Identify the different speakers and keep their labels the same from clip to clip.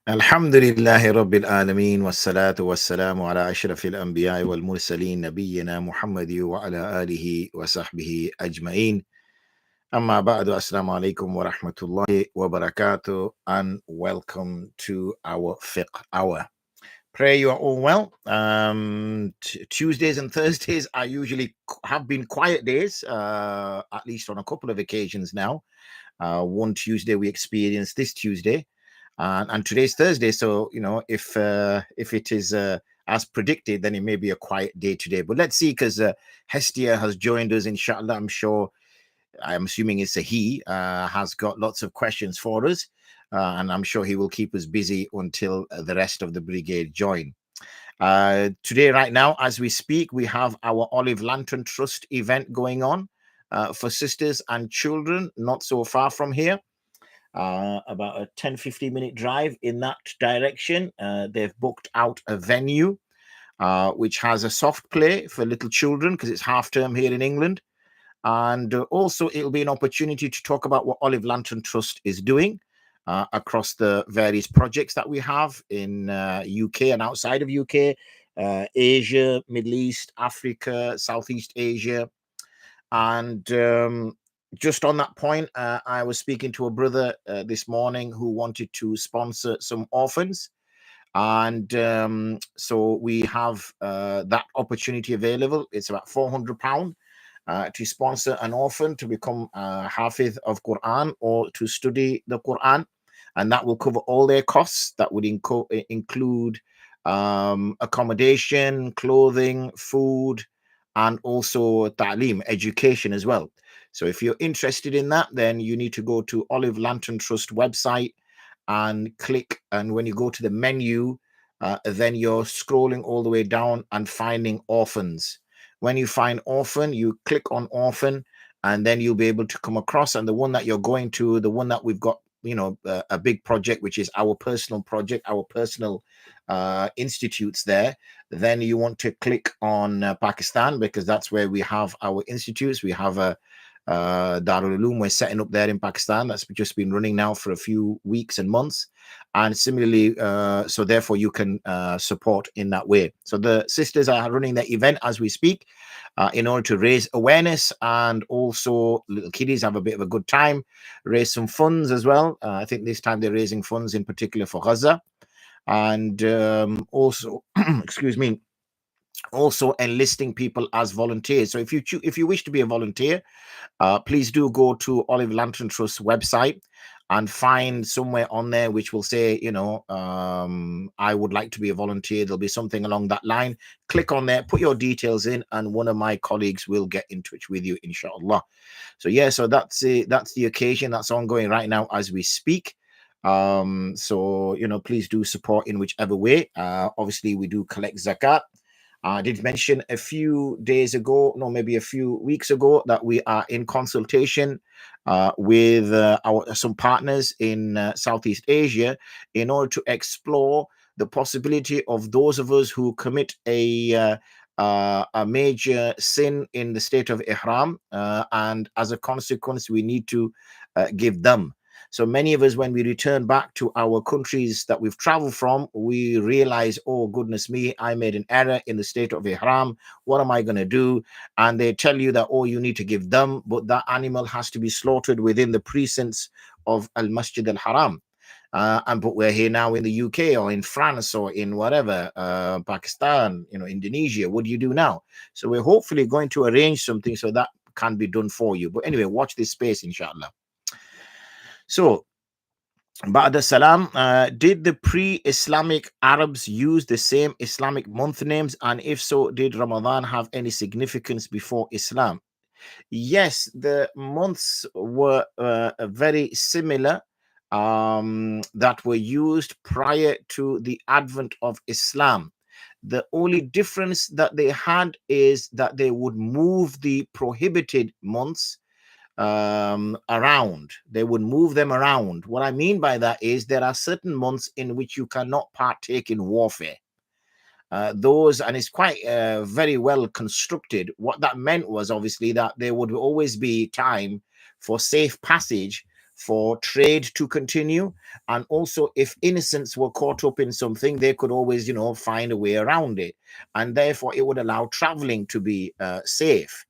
Speaker 1: Alhamdulillahi Rabbil Alameen wassalatu wassalamu ala ashrafil anbiya'i wal mursaleen nabiyyina Muhammadi wa ala alihi wa sahbihi ajma'een. Amma ba'du, assalamu alaikum wa rahmatullahi wa barakatuh, and welcome to our Fiqh Hour. Pray you are all well. Tuesdays and Thursdays are usually have been quiet days, at least on a couple of occasions now. One Tuesday we experienced this Tuesday, and today's Thursday. So if it is as predicted, then it may be a quiet day today. But let's see, because Hestia has joined us. Inshallah, I'm assuming it's a he. Has got lots of questions for us, and I'm sure he will keep us busy until the rest of the brigade join. Today, right now, as we speak, we have our Olive Lantern Trust event going on for sisters and children not so far from here. About a 10-15 minute drive in that direction. They've booked out a venue which has a soft play for little children because it's half term here in England. And also it'll be an opportunity to talk about what Olive Lantern Trust is doing across the various projects that we have in UK and outside of UK, Asia, Middle East, Africa, Southeast Asia. And just on that point, I was speaking to a brother this morning who wanted to sponsor some orphans. And so we have that opportunity available. It's about £400 to sponsor an orphan to become Hafiz of Quran or to study the Quran. And that will cover all their costs. That would include accommodation, clothing, food, and also ta'lim, education as well. So if you're interested in that, then you need to go to Olive Lantern Trust website and click. And when you go to the menu, then you're scrolling all the way down and finding orphans. When you find orphan, you click on orphan, and then you'll be able to come across. And the one that you're going to, the one that we've got, a big project, which is our personal project, our personal institutes there, then you want to click on Pakistan, because that's where we have our institutes. We have a Darul Uloom we're setting up there in Pakistan. That's just been running now for a few weeks and months. And similarly, so therefore you can support in that way. So the sisters are running the event as we speak in order to raise awareness, and also little kiddies have a bit of a good time, raise some funds as well. I think this time they're raising funds in particular for Gaza, and also, excuse me, also enlisting people as volunteers. So if you wish to be a volunteer, please do go to Olive Lantern Trust website and find somewhere on there which will say, I would like to be a volunteer. There'll be something along that line. Click on there, put your details in, and one of my colleagues will get in touch with you, inshallah. So yeah, so that's the occasion that's ongoing right now as we speak. So please do support in whichever way. Obviously we do collect zakat. I did mention a few days ago, no, maybe a few weeks ago, that we are in consultation with some partners in Southeast Asia in order to explore the possibility of those of us who commit a major sin in the state of Ihram, and as a consequence, we need to give them. So many of us, when we return back to our countries that we've traveled from, we realize, oh, goodness me, I made an error in the state of Ihram. What am I going to do? And they tell you that, oh, you need to give them, but that animal has to be slaughtered within the precincts of Al-Masjid Al-Haram. But we're here now in the UK or in France or in whatever, Pakistan, Indonesia. What do you do now? So we're hopefully going to arrange something so that can be done for you. But anyway, watch this space, inshallah. So, Ba'da Salam, did the pre-Islamic Arabs use the same Islamic month names? And if so, did Ramadan have any significance before Islam? Yes, the months were very similar, that were used prior to the advent of Islam. The only difference that they had is that they would move the prohibited months around. They would move them around. What I mean by that is there are certain months in which you cannot partake in warfare. And it's quite very well constructed. What that meant was obviously that there would always be time for safe passage for trade to continue. And also, if innocents were caught up in something, they could always, find a way around it. And therefore, it would allow traveling to be safe.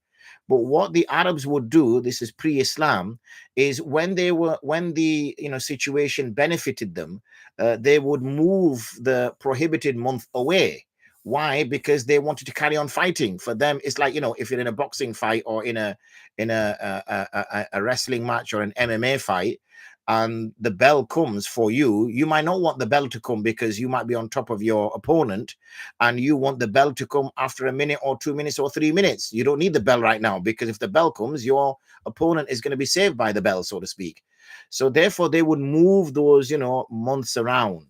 Speaker 1: But what the Arabs would do, this is pre-Islam, is when the situation benefited them, they would move the prohibited month away. Why? Because they wanted to carry on fighting. For them, it's like, if you're in a boxing fight or in a wrestling match or an MMA fight, and the bell comes for you, you might not want the bell to come because you might be on top of your opponent, and you want the bell to come after a minute or 2 minutes or 3 minutes. You don't need the bell right now, because if the bell comes, your opponent is going to be saved by the bell, so to speak. So therefore, they would move those, months around.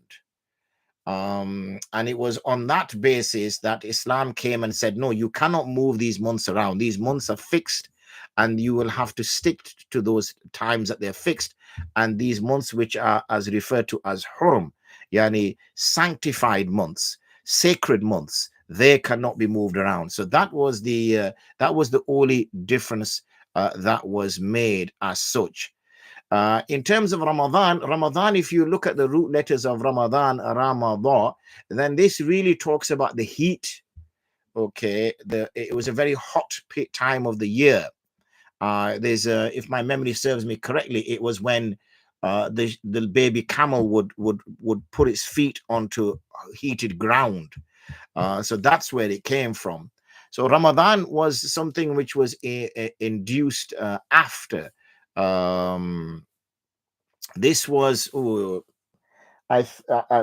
Speaker 1: And it was on that basis that Islam came and said, no, you cannot move these months around. These months are fixed, and you will have to stick to those times that they're fixed. And these months, which are as referred to as hurum, yani sanctified months, sacred months, they cannot be moved around. So that was the only difference that was made as such. In terms of Ramadan, if you look at the root letters of Ramadan, then this really talks about the heat. Okay, it was a very hot time of the year. If my memory serves me correctly, it was when the baby camel would put its feet onto heated ground. So that's where it came from. So Ramadan was something which was induced after. This was,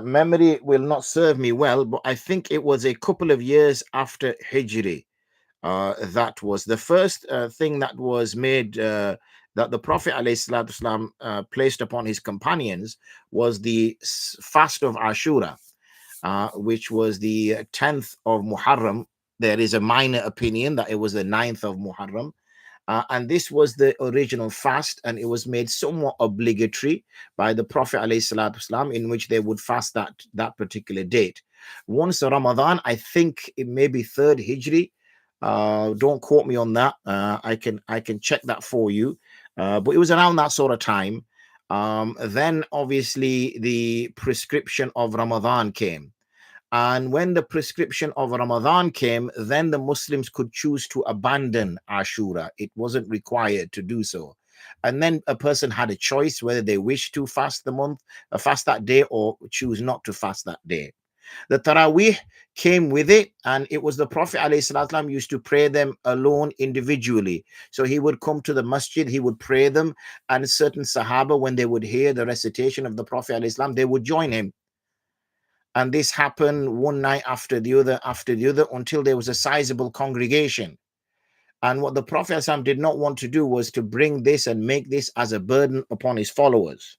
Speaker 1: memory will not serve me well, but I think it was a couple of years after Hijri. That was the first thing that was made, that the Prophet ﷺ placed upon his companions, was the fast of Ashura, which was the 10th of Muharram. There is a minor opinion that it was the 9th of Muharram. And this was the original fast, and it was made somewhat obligatory by the Prophet ﷺ, in which they would fast that particular date. Once Ramadan, I think it may be 3rd Hijri. Don't quote me on that. I can check that for you. But it was around that sort of time. Then obviously the prescription of Ramadan came. And when the prescription of Ramadan came, then the Muslims could choose to abandon Ashura. It wasn't required to do so. And then a person had a choice whether they wish to fast fast that day, or choose not to fast that day. The Taraweeh came with it, and it was the Prophet ﷺ used to pray them alone individually. So he would come to the masjid, he would pray them, and certain Sahaba, when they would hear the recitation of the Prophet ﷺ, they would join him. And this happened one night after the other, until there was a sizable congregation. And what the Prophet ﷺ did not want to do was to bring this and make this as a burden upon his followers.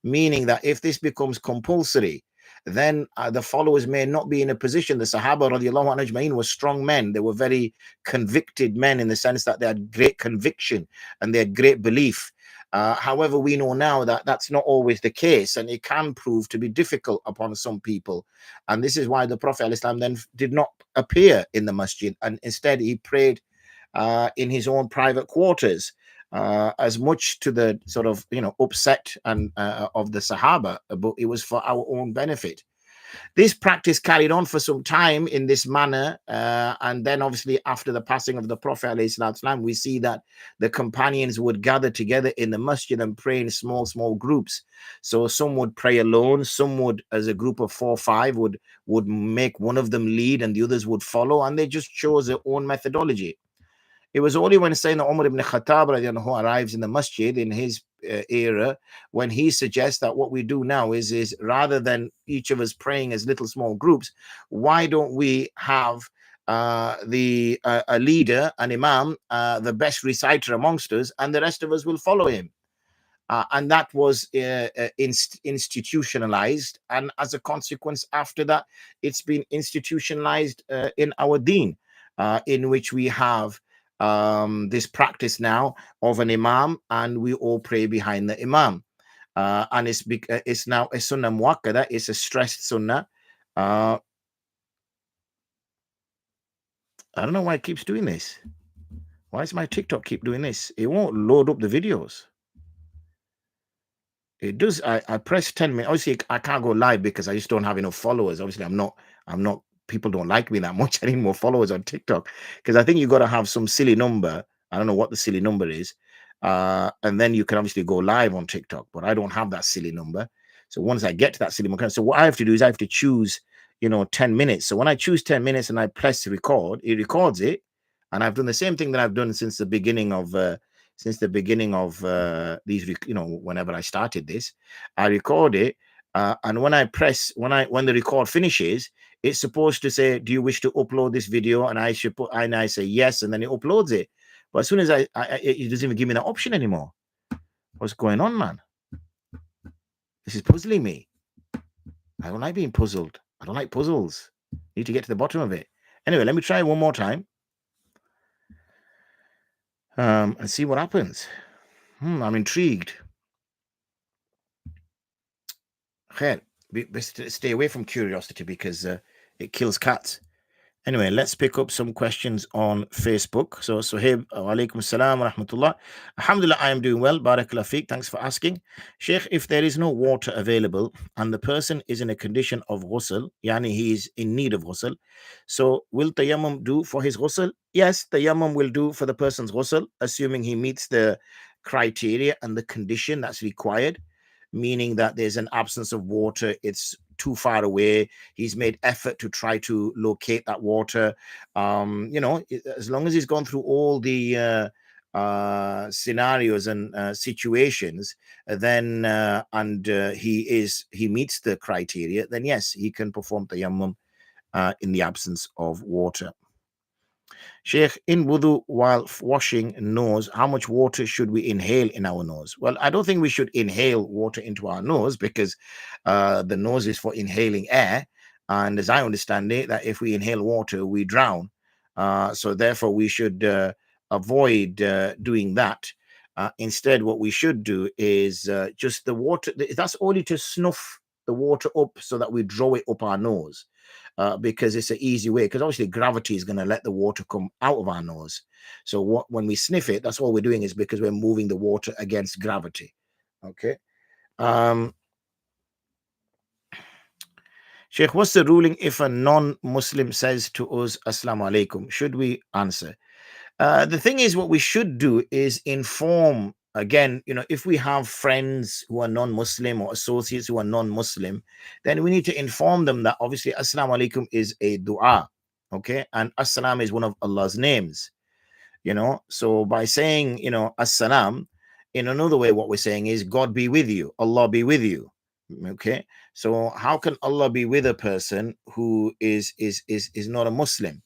Speaker 1: Meaning that if this becomes compulsory, then the followers may not be in a position. The Sahaba radiallahu anhu ajma'in were strong men. They were very convicted men, in the sense that they had great conviction and they had great belief. However, we know now that that's not always the case, and it can prove to be difficult upon some people. And this is why the Prophet ﷺ then did not appear in the masjid, and instead he prayed in his own private quarters, as much to the sort of upset and of the Sahaba, but it was for our own benefit. This practice carried on for some time in this manner, and then obviously after the passing of the Prophet ﷺ, we see that the companions would gather together in the masjid and pray in small groups. So some would pray alone, some would, as a group of 4 or 5, would make one of them lead and the others would follow, and they just chose their own methodology. It was only when Sayyidina Umar ibn Khattab arrives in the masjid in his era, when he suggests that what we do now is rather than each of us praying as little small groups, why don't we have a leader, an imam, the best reciter amongst us, and the rest of us will follow him. And that was institutionalized. And as a consequence, after that, it's been institutionalized in our deen, in which we have this practice now of an imam, and we all pray behind the imam. And it's now a sunnah muakkada, it's a stressed sunnah. I don't know why it keeps doing this. Why does my TikTok keep doing this? It won't load up the videos. It does. I press 10 minutes. Obviously, I can't go live because I just don't have enough followers. Obviously, I'm not, people don't like me that much. I need more followers on TikTok because I think you got to have some silly number. I don't know what the silly number is. And then you can obviously go live on TikTok, but I don't have that silly number. So once I get to that silly number, so what I have to do is I have to choose, 10 minutes. So when I choose 10 minutes and I press record, it records it. And I've done the same thing that I've done since the beginning of these, whenever I started this, I record it. And when the record finishes, it's supposed to say, do you wish to upload this video? And I say yes, and then it uploads it. But as soon as it doesn't even give me that option anymore. What's going on, man? This is puzzling me. I don't like being puzzled. I don't like puzzles. Need to get to the bottom of it. Anyway, let me try one more time. And see what happens. I'm intrigued. Stay away from curiosity because it kills cats. Anyway, let's pick up some questions on Facebook. So, Suhaib, alaikum salam wa rahmatullah. Alhamdulillah, I am doing well. Barakallah feek. Thanks for asking. Sheikh, if there is no water available and the person is in a condition of ghusl, yani he is in need of ghusl, so will tayammum do for his ghusl? Yes, tayammum will do for the person's ghusl, assuming he meets the criteria and the condition that's required, meaning that there's an absence of water, it's too far away, he's made effort to try to locate that water. As long as he's gone through all the scenarios and situations, then he meets the criteria, then yes, he can perform tayammum in the absence of water. Sheikh, in wudu, while washing nose, how much water should we inhale in our nose? Well, I don't think we should inhale water into our nose because the nose is for inhaling air. And as I understand it, that if we inhale water, we drown. So therefore, we should avoid doing that. Instead, what we should do is just the water. That's only to snuff the water up so that we draw it up our nose. Because it's an easy way, because obviously gravity is going to let the water come out of our nose. So when we sniff it, that's all we're doing, is because we're moving the water against gravity. Okay. Sheikh, what's the ruling if a non-Muslim says to us, As-Salamu Alaikum? Should we answer? The thing is, what we should do is inform. Again, if we have friends who are non-Muslim or associates who are non-Muslim, then we need to inform them that obviously As-Salamu Alaikum is a dua, okay? And As-Salam is one of Allah's names, So by saying, As-Salam, in another way, what we're saying is God be with you, Allah be with you, okay? So how can Allah be with a person who is not a Muslim?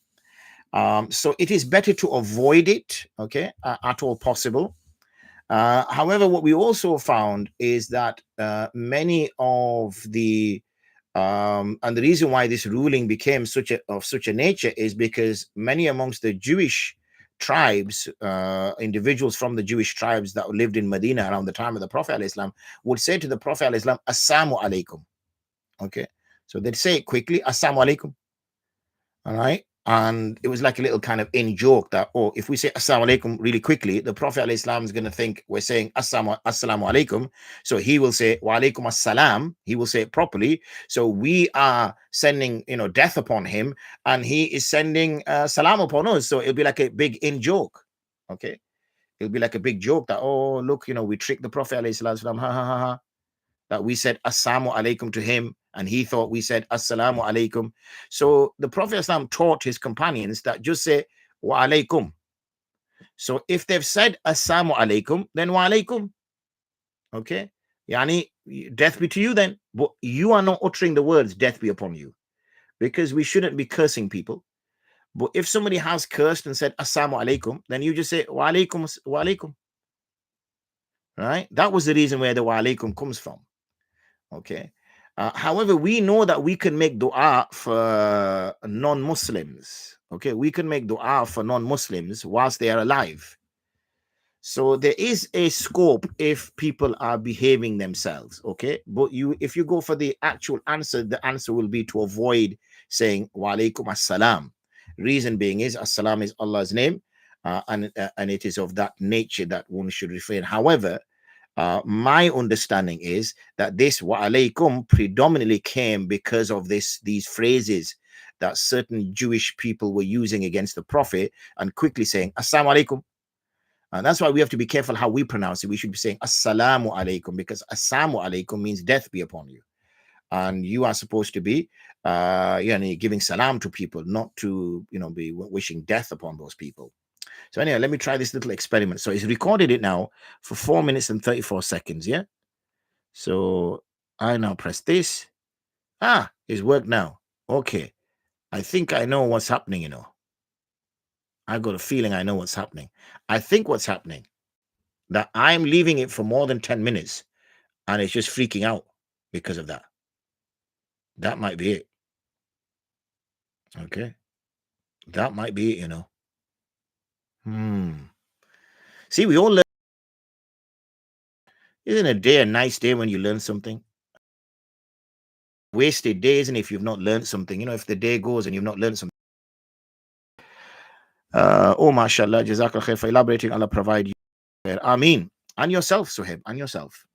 Speaker 1: So it is better to avoid it, okay, at all possible. However, what we also found is that many of the and the reason why this ruling became of such a nature is because many amongst the Jewish tribes, individuals from the Jewish tribes that lived in Medina around the time of the Prophet ﷺ would say to the Prophet ﷺ, As-Salamu Alaikum. Okay, so they'd say it quickly, As-Salamu Alaikum. All right. And it was like a little kind of in joke that, if we say As-Salamu Alaikum really quickly, the Prophet ﷺ is going to think we're saying As-Salamu Alaikum. So he will say Wa Alaikum As-Salam. He will say it properly. So we are sending, death upon him, and he is sending salam upon us. So it'll be like a big in joke. Okay. It'll be like a big joke that, look, we tricked the Prophet ﷺ. Ha ha ha ha. That we said As-Salamu Alaikum to him, and he thought we said As-Salamu Alaikum. So the Prophet ﷺ taught his companions that just say Wa Alaikum. So if they've said As-Salamu Alaikum, then Wa Alaikum. Okay? Yani, death be to you then. But you are not uttering the words death be upon you, because we shouldn't be cursing people. But if somebody has cursed and said As-Salamu Alaikum, then you just say Wa Alaikum, Wa Alaikum. Right? That was the reason where the Wa Alaikum comes from. Okay. However, we know that we can make dua for non-Muslims. Okay, we can make dua for non-Muslims whilst they are alive. So there is a scope if people are behaving themselves. Okay, but if you go for the actual answer, the answer will be to avoid saying Wa Alaikum As-Salam. Reason being is As-Salam is Allah's name, and it is of that nature that one should refrain. However, My understanding is that this wa alaykum predominantly came because of these phrases that certain Jewish people were using against the Prophet and quickly saying As-Salamu Alaikum. And that's why we have to be careful how we pronounce it. We should be saying As-Salamu Alaikum, because As-Salamu Alaikum means death be upon you. And you are supposed to be giving salam to people, not to be wishing death upon those people. So anyway, let me try this little experiment. So it's recorded it now for 4 minutes and 34 seconds. Yeah. So I now press this. It's worked now. Okay. I think I know what's happening, I got a feeling I know what's happening. I think what's happening, that I'm leaving it for more than 10 minutes and it's just freaking out because of that. That might be it. Okay. That might be it, See, we all learn. Isn't a day a nice day when you learn something? Wasted days, and if you've not learned something, if the day goes and you've not learned something. Mashallah, Jazakallah khair for elaborating. Allah provide you. Ameen. And yourself, Suhaib, and yourself.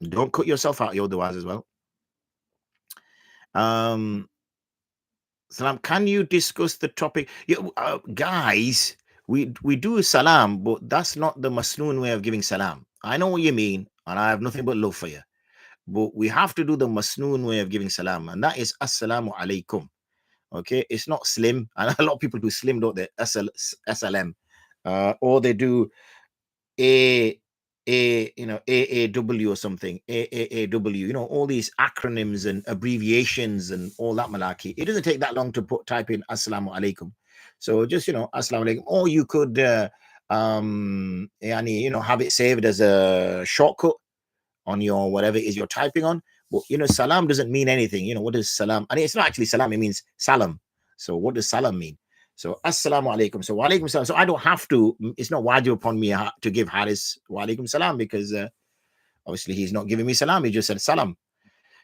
Speaker 1: Don't cut yourself out, your du'as as well. Salam, can you discuss the topic? Guys, we do salam, but that's not the masnoon way of giving salam. I know what you mean, and I have nothing but love for you. But we have to do the masnoon way of giving salam, and that is As-Salamu Alaikum. Okay, it's not slim, and a lot of people do slim, don't they? SLM, or they do AAW or something, AAW, all these acronyms and abbreviations and all that malaki. It doesn't take that long to type in As-Salamu Alaikum. So just, As-Salamu Alaikum, or you could, have it saved as a shortcut on your whatever it is you're typing on. But, salam doesn't mean anything. What does salam? And it's not actually salam, it means salam. So what does salam mean? So As-Salamu Alaikum. So wa alaikum salam. So I don't have to, it's not wajib upon me to give Haris wa alaikum salam, because obviously he's not giving me salam. He just said salam.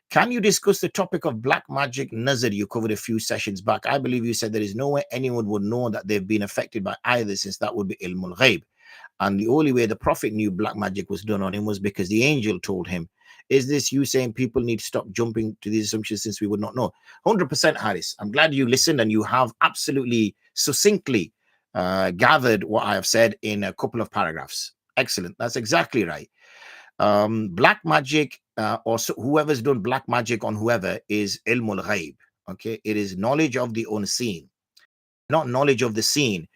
Speaker 1: Can you discuss the topic of black magic nazar you covered a few sessions back? I believe you said there is no way anyone would know that they've been affected by either, since that would be ilmul ghaib. And the only way the Prophet knew black magic was done on him was because the angel told him. Is this you saying people need to stop jumping to these assumptions since we would not know? 100%, Haris. I'm glad you listened and you have absolutely succinctly gathered what I have said in a couple of paragraphs. Excellent. That's exactly right. Black magic, or whoever's done black magic on whoever, is ilmul ghaib. Okay, it is knowledge of the unseen, not knowledge of the seen.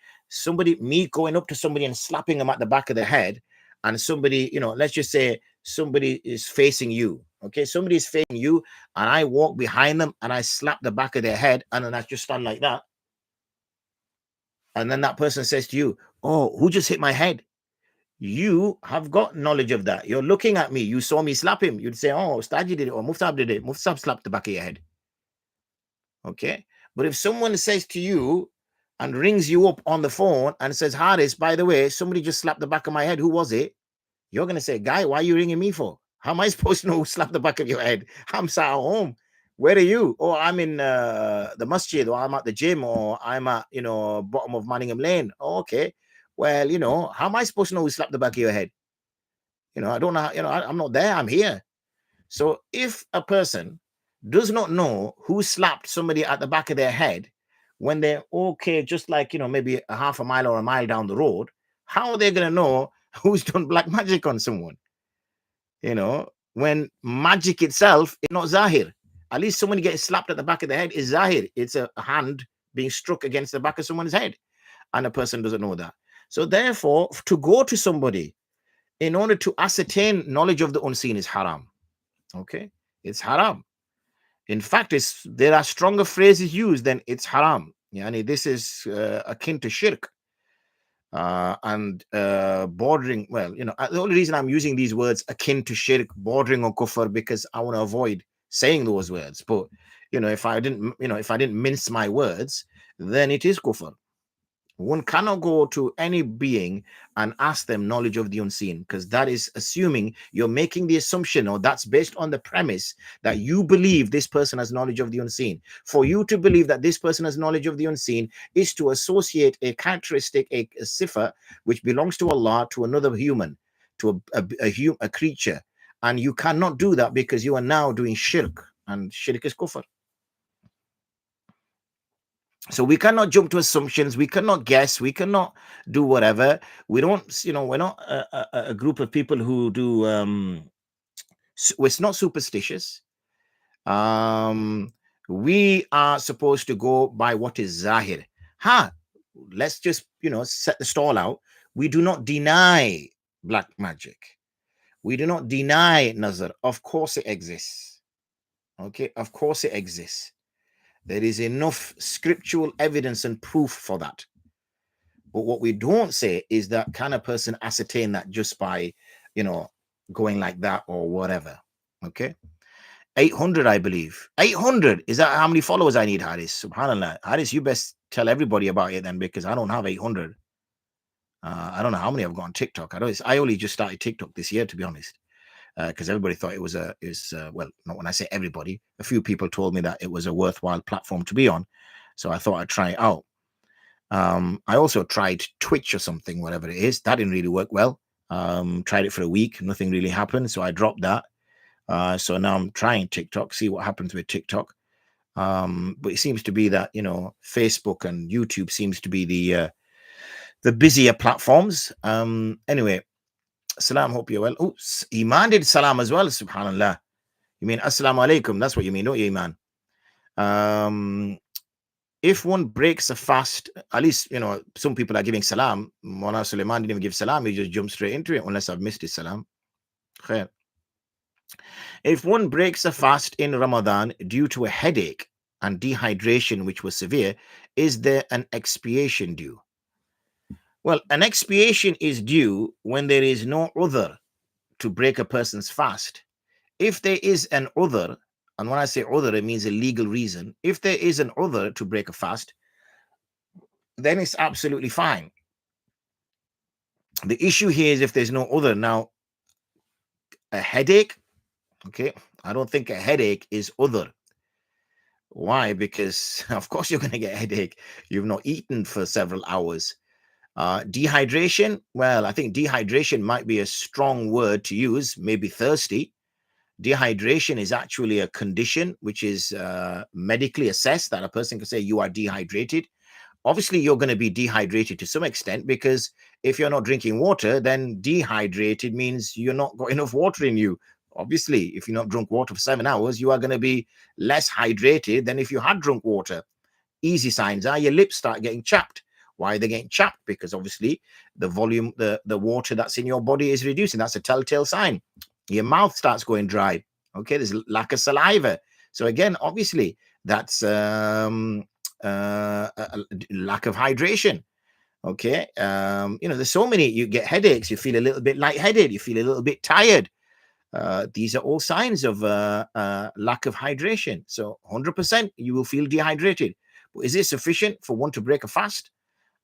Speaker 1: Me going up to somebody and slapping them at the back of the head, and somebody, let's just say somebody is facing you. Okay, somebody is facing you, and I walk behind them and I slap the back of their head, and then I just stand like that. And then that person says to you, "Oh, who just hit my head?" You have got knowledge of that. You're looking at me. You saw me slap him. You'd say, "Oh, Staji did it, or Muftab did it. Muftab slapped the back of your head." Okay, but if someone says to you and rings you up on the phone and says, "Haris, by the way, somebody just slapped the back of my head. Who was it?" You're going to say, "Guy, why are you ringing me for? How am I supposed to know who slapped the back of your head? I'm sat at home. Where are you? Oh, I'm in the masjid, or I'm at the gym, or I'm at, bottom of Manningham Lane." Oh, okay. Well, how am I supposed to know who slapped the back of your head? I don't know. I'm not there. I'm here. So if a person does not know who slapped somebody at the back of their head when they're just like, maybe a half a mile or a mile down the road, how are they going to know who's done black magic on someone? When magic itself is not zahir. At least someone getting slapped at the back of the head is zahir. It's a hand being struck against the back of someone's head, and a person doesn't know that. So therefore, to go to somebody in order to ascertain knowledge of the unseen is haram. Okay, it's haram. In fact, there are stronger phrases used than it's haram. This is akin to shirk and bordering. Well, the only reason I'm using these words akin to shirk, bordering on kufr, because I want to avoid saying those words. But if I didn't mince my words, then it is kufr. One cannot go to any being and ask them knowledge of the unseen, because that is assuming, you're making the assumption, or that's based on the premise that you believe this person has knowledge of the unseen. For you to believe that this person has knowledge of the unseen is to associate a characteristic, a sifa, which belongs to Allah, to another human. to a creature. And you cannot do that because you are now doing shirk, and shirk is kufr. So we cannot jump to assumptions. We cannot guess. We cannot do whatever. We don't, we're not a group of people who do, we're not superstitious. We are supposed to go by what is zahir. Let's just, set the stall out. We do not deny black magic. We do not deny nazar. Of course it exists. Okay, of course it exists. There is enough scriptural evidence and proof for that. But what we don't say is that can a person ascertain that just by, going like that or whatever. Okay. 800, I believe. 800. Is that how many followers I need, Haris? Subhanallah. Haris, you best tell everybody about it then, because I don't have 800. I don't know how many I've got on TikTok. I only just started TikTok this year, to be honest. Because everybody thought it was well, not when I say everybody, a few people told me that it was a worthwhile platform to be on. So I thought I'd try it out. I also tried Twitch or something, whatever it is. That didn't really work well. Tried it for a week. Nothing really happened. So I dropped that. So now I'm trying TikTok, see what happens with TikTok. But it seems to be that, Facebook and YouTube seems to be the busier platforms. Anyway, Salam, hope you're well. Oh, Iman did salam as well, subhanallah. You mean As-Salamu Alaikum? That's what you mean, don't you, Iman? If one breaks a fast, at least, some people are giving salam. Mona Suleiman didn't even give salam. He just jumped straight into it, unless I've missed his salam. Khair. If one breaks a fast in Ramadan due to a headache and dehydration, which was severe, is there an expiation due? Well, an expiation is due when there is no udhr to break a person's fast. If there is an udhr, and when I say udhr, it means a legal reason. If there is an udhr to break a fast, then it's absolutely fine. The issue here is if there's no udhr. Now, a headache, okay, I don't think a headache is udhr. Why? Because, of course, you're going to get a headache. You've not eaten for several hours. Dehydration, well, I think dehydration might be a strong word to use, maybe thirsty. Dehydration is actually a condition which is medically assessed, that a person can say you are dehydrated. Obviously, you're going to be dehydrated to some extent, because if you're not drinking water, then dehydrated means you're not got enough water in you. Obviously, if you're not drunk water for 7 hours, you are going to be less hydrated than if you had drunk water. Easy signs are your lips start getting chapped. Why are they getting chapped? Because obviously the volume, the water that's in your body is reducing. That's a telltale sign. Your mouth starts going dry. Okay, there's lack of saliva. So again, obviously, that's a lack of hydration. Okay, there's so many. You get headaches. You feel a little bit lightheaded. You feel a little bit tired. These are all signs of lack of hydration. So 100% you will feel dehydrated. But is it sufficient for one to break a fast?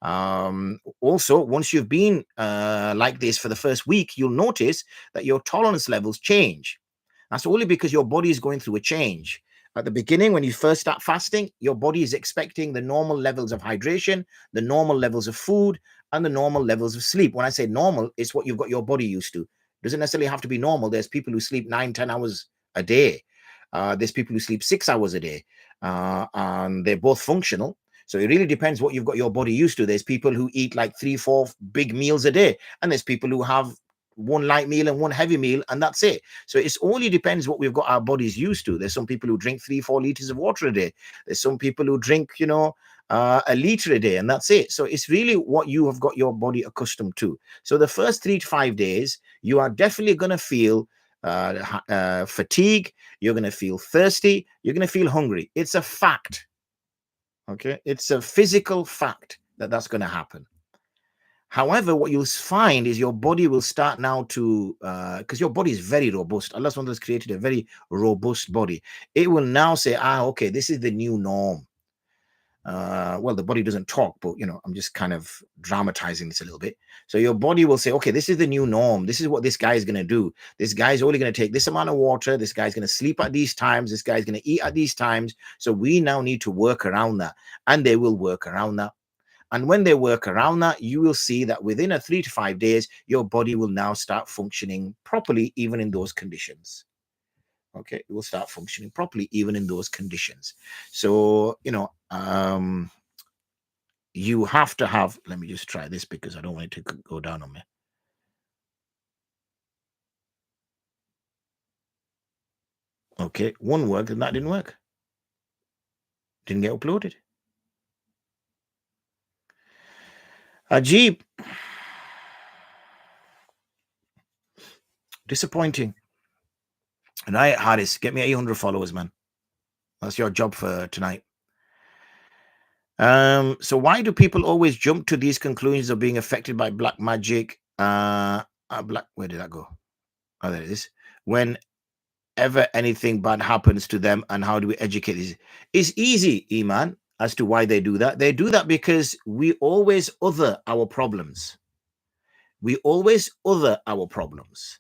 Speaker 1: Also, once you've been like this for the first week, you'll notice that your tolerance levels change. That's only because your body is going through a change. At the beginning, when you first start fasting, your body is expecting the normal levels of hydration, the normal levels of food, and the normal levels of sleep. When I say normal, it's what you've got your body used to. It doesn't necessarily have to be normal. There's people who sleep 9-10 hours a day. There's people who sleep 6 hours a day, and they're both functional. So it really depends what you've got your body used to. There's people who eat like 3-4 big meals a day, and there's people who have one light meal and one heavy meal, and that's it. So it only depends what we've got our bodies used to. There's some people who drink 3-4 liters of water a day. There's some people who drink, a liter a day, and that's it. So it's really what you have got your body accustomed to. So the first 3 to 5 days, you are definitely going to feel fatigue. You're going to feel thirsty. You're going to feel hungry. It's a fact. Okay, it's a physical fact that that's going to happen. However, what you'll find is your body will start now to, because your body is very robust. Allah SWT has created a very robust body. It will now say, okay, this is the new norm. Well, the body doesn't talk, but, I'm just kind of dramatizing this a little bit. So your body will say, okay, this is the new norm. This is what this guy is going to do. This guy's only going to take this amount of water. This guy's going to sleep at these times. This guy's going to eat at these times. So we now need to work around that. And they will work around that. And when they work around that, you will see that within a 3 to 5 days, your body will now start functioning properly, even in those conditions. Okay, it will start functioning properly, even in those conditions. So, you have to have, let me just try this because I don't want it to go down on me. Okay, one worked and that didn't work. Didn't get uploaded. Ajib. Disappointing. And Haris, get me 800 followers, man. That's your job for tonight. So why do people always jump to these conclusions of being affected by black magic? Where did that go? Oh, there it is. Whenever anything bad happens to them, and how do we educate these? It's easy, Iman, as to why they do that. They do that because we always other our problems. We always other our problems.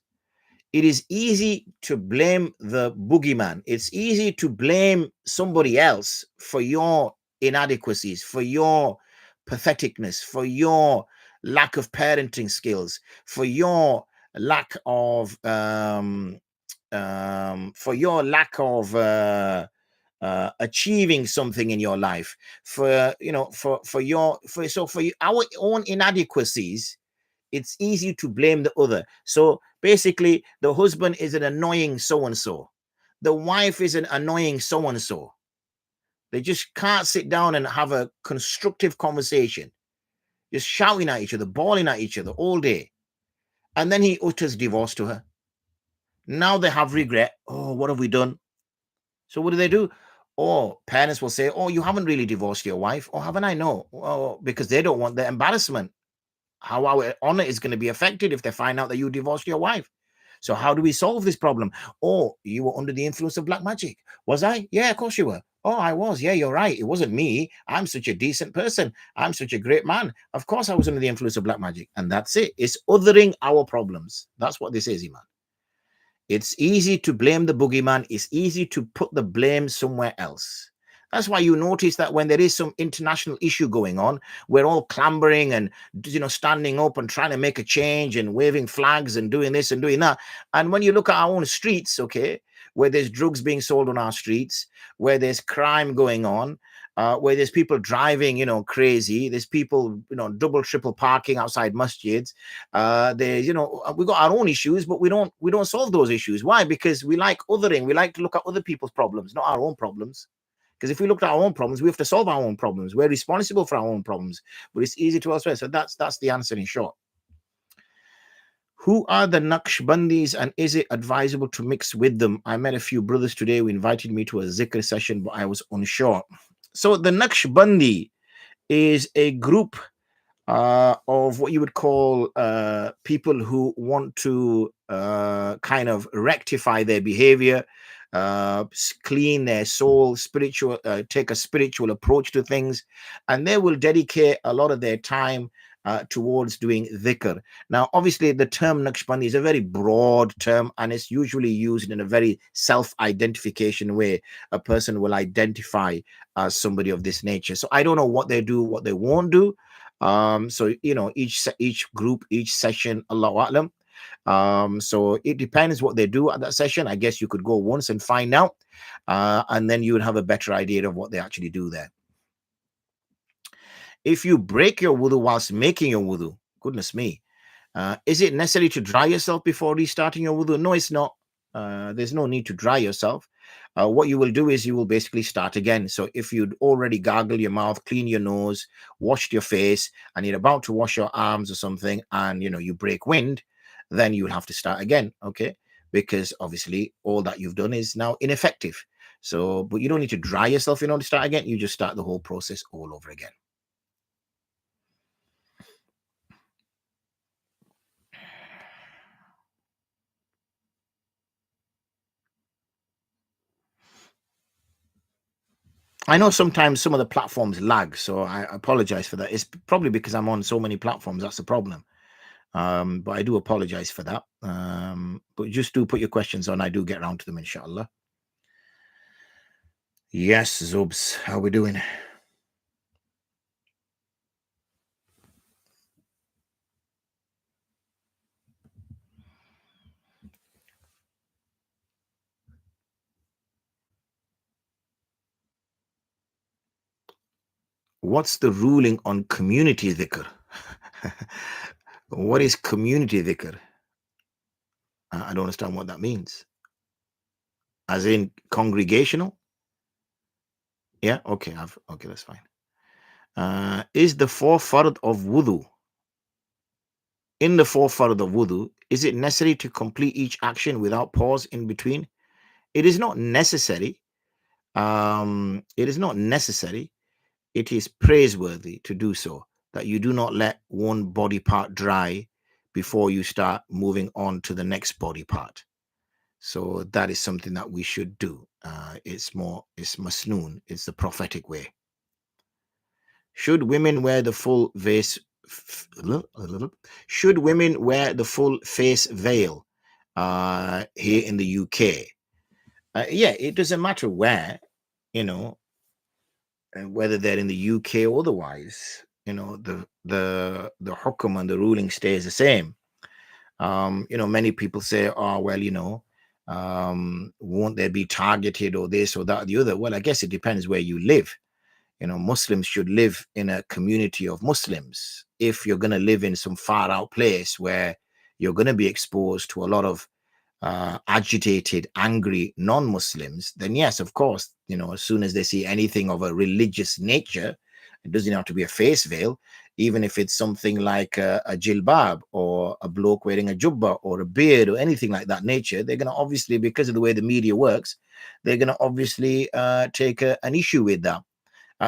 Speaker 1: It is easy to blame the boogeyman. It's easy to blame somebody else for your inadequacies, for your patheticness, for your lack of parenting skills, for your lack of achieving something in your life, for our own inadequacies. It's easy to blame the other. So basically, the husband is an annoying so-and-so. The wife is an annoying so-and-so. They just can't sit down and have a constructive conversation, just shouting at each other, bawling at each other all day. And then he utters divorce to her. Now they have regret. Oh, what have we done? So what do? Or parents will say, oh, you haven't really divorced your wife. Or haven't I? No. Oh, because they don't want the embarrassment. How our honor is going to be affected if they find out that you divorced your wife. So how do we solve this problem? Oh, you were under the influence of black magic. Was I? Yeah, of course you were. Oh, I was. Yeah, you're right. It wasn't me. I'm such a decent person. I'm such a great man. Of course I was under the influence of black magic. And that's it. It's othering our problems. That's what this is, Iman. It's easy to blame the boogeyman. It's easy to put the blame somewhere else. That's why you notice that when there is some international issue going on, we're all clambering and standing up and trying to make a change and waving flags and doing this and doing that. And when you look at our own streets, okay, where there's drugs being sold on our streets, where there's crime going on, where there's people driving, crazy. There's people, double, triple parking outside masjids. There's, we got our own issues, but we don't solve those issues. Why? Because we like othering. We like to look at other people's problems, not our own problems. Because if we look at our own problems, we have to solve our own problems. We're responsible for our own problems, but it's easy to elsewhere. So that's the answer in short. Who are the Nakshbandis, and is it advisable to mix with them? I met a few brothers today who invited me to a zikr session, but I was unsure. So the Nakshbandi is a group of what you would call people who want to kind of rectify their behavior, clean their soul, take a spiritual approach to things, and they will dedicate a lot of their time towards doing dhikr. Now, obviously, the term Nakshbandi is a very broad term, and it's usually used in a very self-identification way. A person will identify as somebody of this nature. So I don't know what they do, what they won't do. So each group, each session, Allahu A'lam. So it depends what they do at that session. I guess you could go once and find out, and then you would have a better idea of what they actually do there. If you break your wudu whilst making your wudu, goodness me, is it necessary to dry yourself before restarting your wudu? No, it's not. There's no need to dry yourself. What you will do is you will basically start again. So if you'd already gargle your mouth, clean your nose, washed your face, and you're about to wash your arms or something, and you break wind, then you'll have to start again, okay? Because obviously all that you've done is now ineffective. So, but you don't need to dry yourself in order to start again. You just start the whole process all over again. I know sometimes some of the platforms lag, so I apologize for that. It's probably because I'm on so many platforms. That's the problem. But I do apologize for that. But just do put your questions on. I do get around to them, inshallah. Yes, Zubs, how we doing? What's the ruling on community dhikr? What is community dhikr? I don't understand what that means. As in congregational? Yeah, okay, okay, that's fine. Is the four fard of wudu, in the four fard of wudu, is it necessary to complete each action without pause in between? It is not necessary. It is not necessary. It is praiseworthy to do so, that you do not let one body part dry before you start moving on to the next body part. So that is something that we should do. It's masnoon, it's the prophetic way. Should women wear the full face? Should women wear the full face veil here in the UK? Yeah, it doesn't matter where, you know, whether they're in the UK or otherwise. The hukum and the ruling stays the same. Many people say, oh, well, won't they be targeted or this or that or the other? Well, I guess it depends where you live. Muslims should live in a community of Muslims. If you're going to live in some far out place where you're going to be exposed to a lot of agitated, angry non-Muslims, then yes, of course, as soon as they see anything of a religious nature, it doesn't have to be a face veil, even if it's something like a jilbab or a bloke wearing a jubba or a beard or anything like that nature, they're going to obviously, because of the way the media works, they're going to obviously take an issue with that.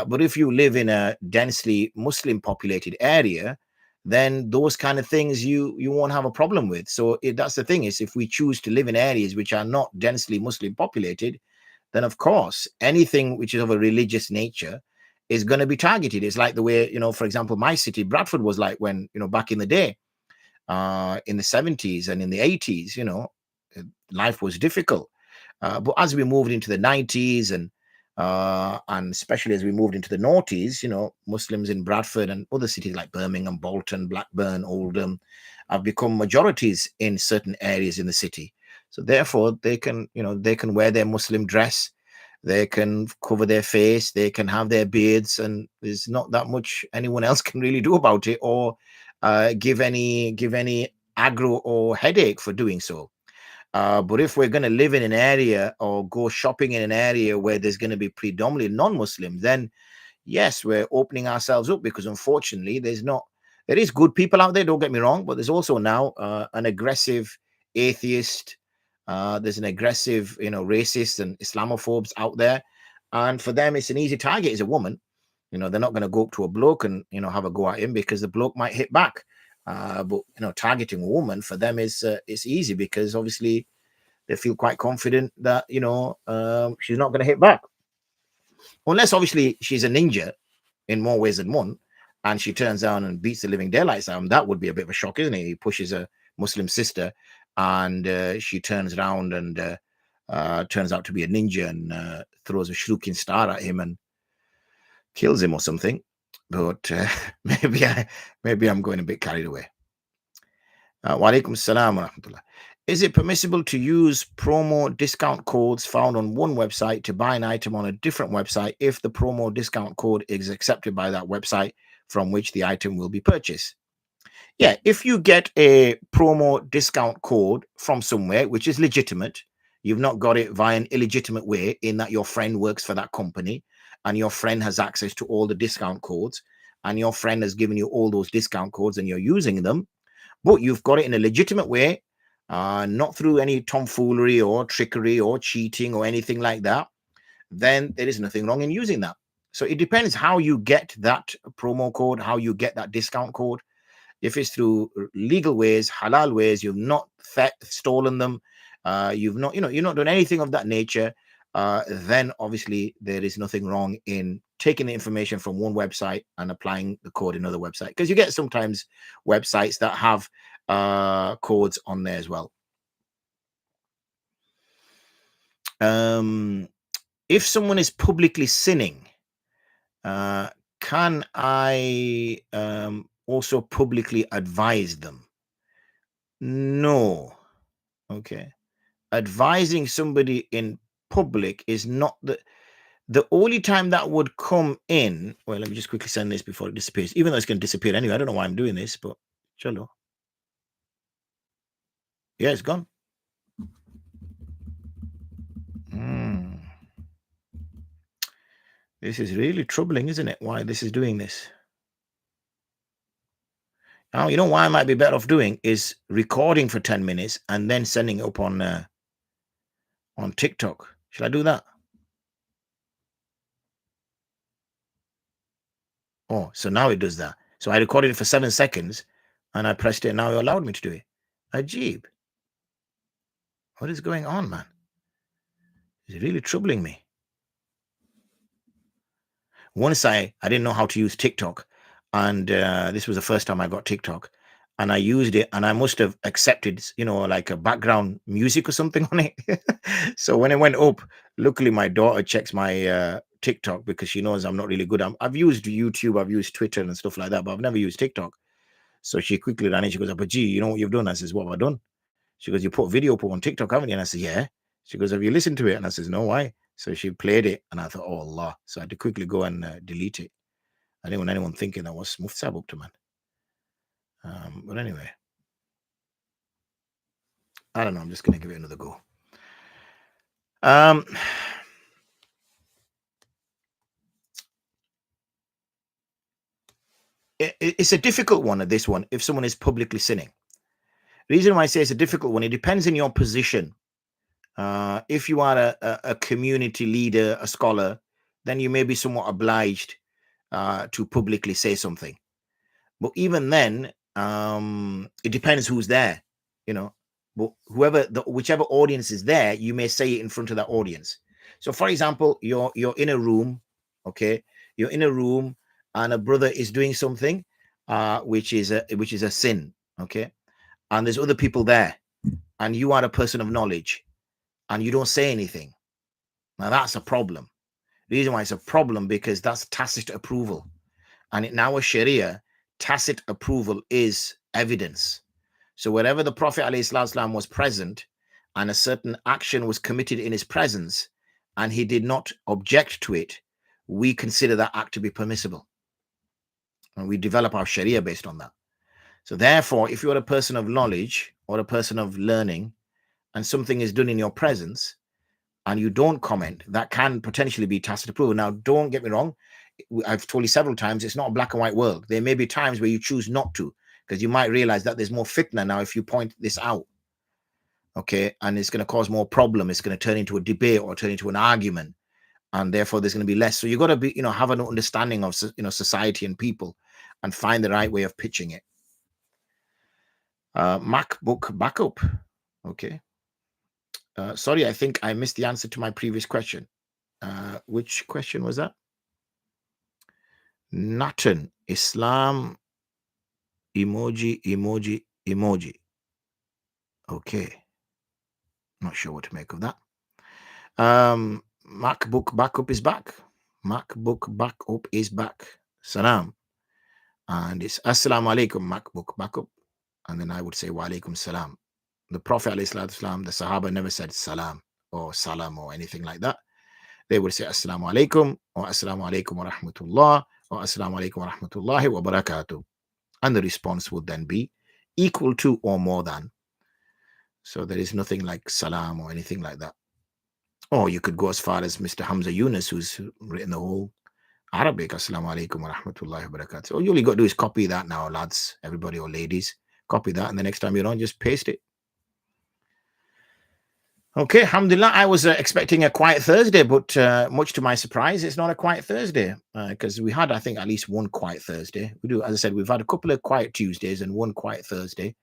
Speaker 1: But if you live in a densely Muslim populated area, then those kind of things you won't have a problem with. So that's the thing, is if we choose to live in areas which are not densely Muslim populated, then of course anything which is of a religious nature is going to be targeted. It's like the way, for example, my city, Bradford, was like when, back in the day, in the 70s and in the 80s, life was difficult. But as we moved into the 90s and especially as we moved into the noughties, Muslims in Bradford and other cities like Birmingham, Bolton, Blackburn, Oldham have become majorities in certain areas in the city. So therefore, they can wear their Muslim dress, they can cover their face, they can have their beards, and there's not that much anyone else can really do about it, or give any aggro or headache for doing so. But if we're going to live in an area or go shopping in an area where there's going to be predominantly non-Muslim, then yes, we're opening ourselves up, because unfortunately there is good people out there, don't get me wrong, but there's also now an aggressive atheist, there's an aggressive, racist and Islamophobes out there. And for them, it's an easy target as a woman. They're not going to go up to a bloke and, have a go at him, because the bloke might hit back. But targeting a woman for them is easy, because obviously they feel quite confident that she's not going to hit back, unless obviously she's a ninja in more ways than one, and she turns down and beats the living daylights out of him. That would be a bit of a shock, isn't it? He pushes a Muslim sister, and she turns around and turns out to be a ninja and throws a shuriken star at him and kills him or something. But maybe I'm going a bit carried away. Wa alaikum assalam wa rahmatullah. Is it permissible to use promo discount codes found on one website to buy an item on a different website if the promo discount code is accepted by that website from which the item will be purchased? Yeah, if you get a promo discount code from somewhere which is legitimate, you've not got it via an illegitimate way, in that your friend works for that company and your friend has access to all the discount codes and your friend has given you all those discount codes and you're using them, but you've got it in a legitimate way, not through any tomfoolery or trickery or cheating or anything like that, then there is nothing wrong in using that. So it depends how you get that promo code, how you get that discount code. If it's through legal ways, halal ways, you've not stolen them, you've not, you're not done anything of that nature, then obviously there is nothing wrong in taking the information from one website and applying the code in another website, because you get sometimes websites that have codes on there as well. If someone is publicly sinning, can I also publicly advise them? No. Okay. Advising somebody in public is not The only time that would come in, well, let me just quickly send this before it disappears, even though it's going to disappear anyway. I don't know why I'm doing this, but chalo. Yeah, it's gone. Mm. This is really troubling, isn't it? Why this is doing this? Now, you know why I might be better off doing is recording for 10 minutes and then sending it up on TikTok. Should I do that? Oh, so now it does that. So I recorded it for 7 seconds and I pressed it and now it allowed me to do it. Ajib. What is going on, man? It's really troubling me. Once I didn't know how to use TikTok, and this was the first time I got TikTok, and I used it, and I must have accepted, like a background music or something on it. So when it went up, luckily my daughter checks my TikTok because she knows I'm not really good. I've used YouTube, I've used Twitter and stuff like that, but I've never used TikTok. So she quickly ran in. She goes, "But gee, you know what you've done?" I says, "What have I done?" She goes, "You put a video up on TikTok, haven't you?" And I said, "Yeah." She goes, "Have you listened to it?" And I says, "No, why?" So she played it, and I thought, "Oh Allah!" So I had to quickly go and delete it. I didn't want anyone thinking that was Mufsab up to, man. But anyway, I don't know. I'm just gonna give it another go. Um, it's a difficult one. At this one, if someone is publicly sinning, the reason why I say it's a difficult one, it depends on your position. If you are a community leader, a scholar, then you may be somewhat obliged to publicly say something. But even then, it depends who's there, you know. But whichever audience is there, you may say it in front of that audience. So, for example, you're in a room, okay? You're in a room, and a brother is doing something, which is a sin, okay? And there's other people there, and you are a person of knowledge, and you don't say anything. Now that's a problem. The reason why it's a problem because that's tacit approval, and in our Sharia, tacit approval is evidence. So wherever the Prophet ﷺ was present and a certain action was committed in his presence and he did not object to it, we consider that act to be permissible. And we develop our Sharia based on that. So therefore, if you're a person of knowledge or a person of learning and something is done in your presence and you don't comment, that can potentially be tacit approval. Now, don't get me wrong. I've told you several times, it's not a black and white world. There may be times where you choose not to, because you might realize that there's more fitna now if you point this out. Okay. And it's going to cause more problem. It's going to turn into a debate or turn into an argument. And therefore there's going to be less. So you got to be, have an understanding of, society and people and find the right way of pitching it. MacBook backup. Okay. Sorry, I think I missed the answer to my previous question. Which question was that? Nathan, Islam, emoji. Okay. Not sure what to make of that. MacBook backup is back. MacBook backup is back. Salam. And it's As-Salamu Alaikum, MacBook backup. And then I would say Wa Alaikum Salam. The Prophet, the Sahaba never said Salam or Salam or anything like that. They would say As-Salamu Alaikum or As-Salamu Alaikum wa Rahmatullah or As-Salamu Alaikum wa Rahmatullahi wa Barakatuh. And the response would then be equal to or more than. So there is nothing like Salam or anything like that. Or you could go as far as Mr. Hamza Yunus, who's written the whole Arabic, As-Salamu Alaikum wa Rahmatullahi wa Barakatuh. All you only got to do is copy that now, lads, everybody or ladies. Copy that, and the next time you're on, just paste it. Okay, alhamdulillah. I was expecting a quiet Thursday, but much to my surprise, it's not a quiet Thursday because we had, I think, at least one quiet Thursday. We do, as I said, we've had a couple of quiet Tuesdays and one quiet Thursday.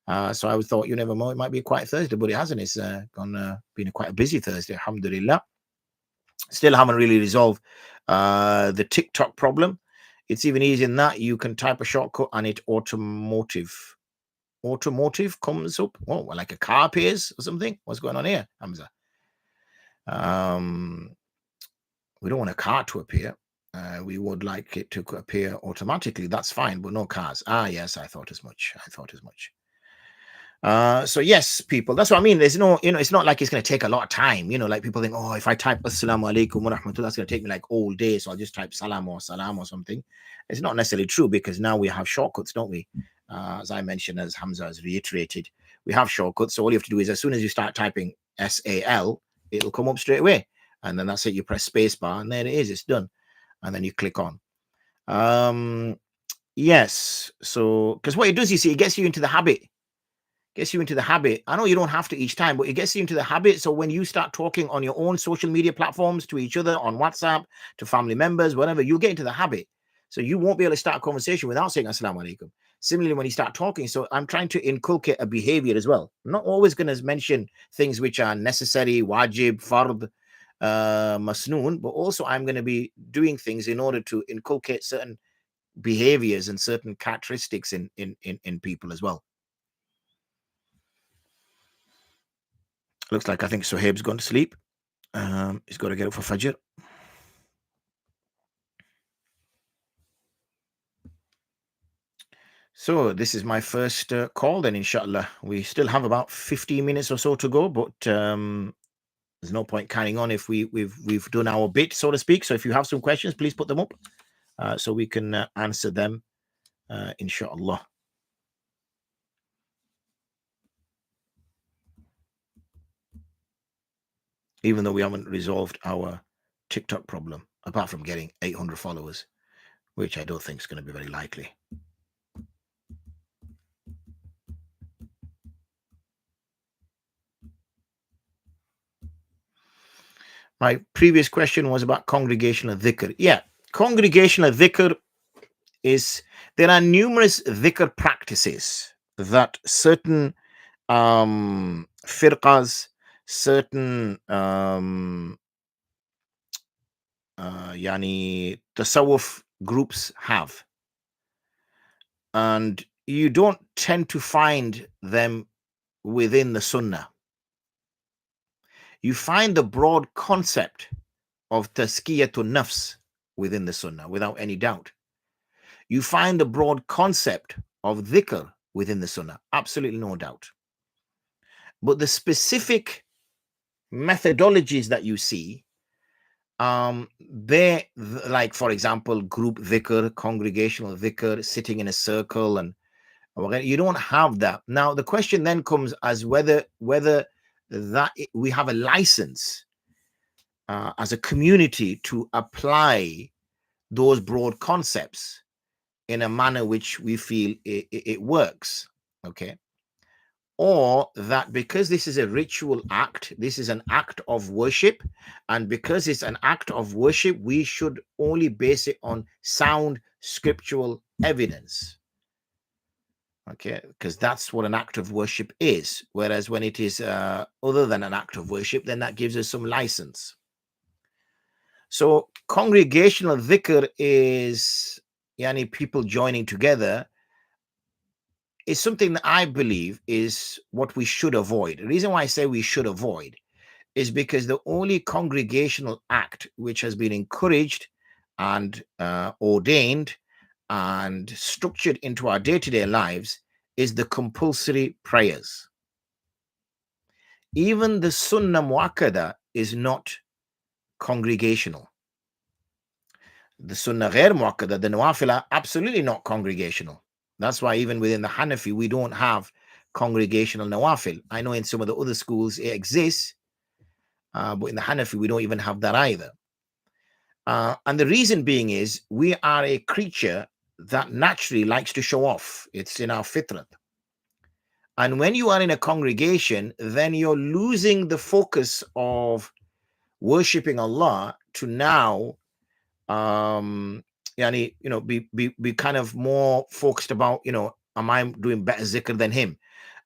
Speaker 1: So I thought, you never know, it might be a quiet Thursday, but it hasn't. It's been quite a busy Thursday, alhamdulillah. Still haven't really resolved the TikTok problem. It's even easier than that. You can type a shortcut and it automotive comes up. Oh, like a car appears or something. What's going on here, Hamza? We don't want a car to appear. We would like it to appear automatically. That's fine, but no cars. Ah, yes, I thought as much. So yes, people, that's what I mean. There's no, it's not like it's going to take a lot of time. Like people think, oh, if I type As-Salamu Alaikum wa rahmatullah, that's going to take me like all day. So I'll just type salam or salam or something. It's not necessarily true, because now we have shortcuts, don't we? As I mentioned, as Hamza has reiterated, we have shortcuts. So all you have to do is, as soon as you start typing SAL, it'll come up straight away. And then that's it. You press spacebar and there it is. It's done. And then you click on. Yes. So, because what it does, you see, it gets you into the habit. I know you don't have to each time, but it gets you into the habit. So when you start talking on your own social media platforms to each other, on WhatsApp, to family members, whatever, you'll get into the habit. So you won't be able to start a conversation without saying As-Salamu Alaikum. Similarly, when you start talking, so I'm trying to inculcate a behavior as well. I'm not always going to mention things which are necessary, wajib, fard, masnoon, but also I'm going to be doing things in order to inculcate certain behaviors and certain characteristics in people as well. Looks like I think Suhaib's gone to sleep. He's got to get up for Fajr. So this is my first call then, inshallah. We still have about 15 minutes or so to go, but there's no point carrying on if we've done our bit, so to speak. So if you have some questions, please put them up so we can answer them, inshallah. Even though we haven't resolved our TikTok problem, apart from getting 800 followers, which I don't think is going to be very likely. My previous question was about congregational dhikr. Yeah, congregational dhikr is, there are numerous dhikr practices that certain firqas, certain yani tasawwuf groups have, and you don't tend to find them within the sunnah. You find the broad concept of tazkiyatun nafs within the sunnah, without any doubt. You find the broad concept of dhikr within the sunnah, absolutely no doubt. But the specific methodologies that you see, they, like, for example, group dhikr, congregational dhikr, sitting in a circle, and you don't have that. Now, the question then comes as whether that we have a license as a community to apply those broad concepts in a manner which we feel it works, okay? Or that because this is a ritual act, this is an act of worship, and because it's an act of worship, we should only base it on sound scriptural evidence, okay? Because that's what an act of worship is. Whereas when it is other than an act of worship, then that gives us some license. So congregational dhikr is yani people joining together, is something that I believe is what we should avoid. The reason why I say we should avoid is because the only congregational act which has been encouraged and ordained and structured into our day-to-day lives is the compulsory prayers. Even the sunnah muakkada is not congregational. The sunnah ghair muakkada, the nawafil, are absolutely not congregational. That's why even within the Hanafi, we don't have congregational nawafil. I know in some of the other schools it exists, but in the Hanafi, we don't even have that either. And the reason being is we are a creature that naturally likes to show off. It's in our fitrat. And when you are in a congregation, then you're losing the focus of worshipping Allah to now yani, be kind of more focused about, am I doing better zikr than him?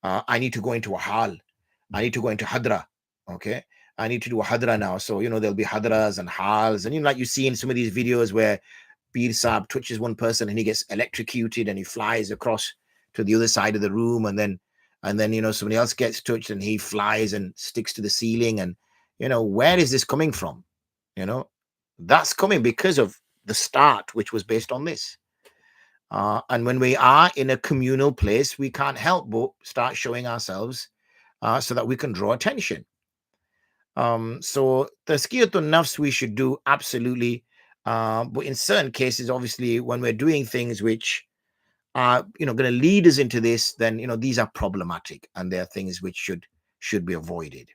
Speaker 1: I need to go into a hal. I need to go into hadra. Okay. I need to do a hadra now. So, there'll be hadras and hals. And, like you see in some of these videos where Bir Saab touches one person and he gets electrocuted and he flies across to the other side of the room. And then, somebody else gets touched and he flies and sticks to the ceiling. And, where is this coming from? That's coming because of the start, which was based on this. And when we are in a communal place, we can't help but start showing ourselves so that we can draw attention. So the tazkiyatun nafs we should do absolutely, but in certain cases, obviously, when we're doing things which are going to lead us into this, then these are problematic, and they are things which should be avoided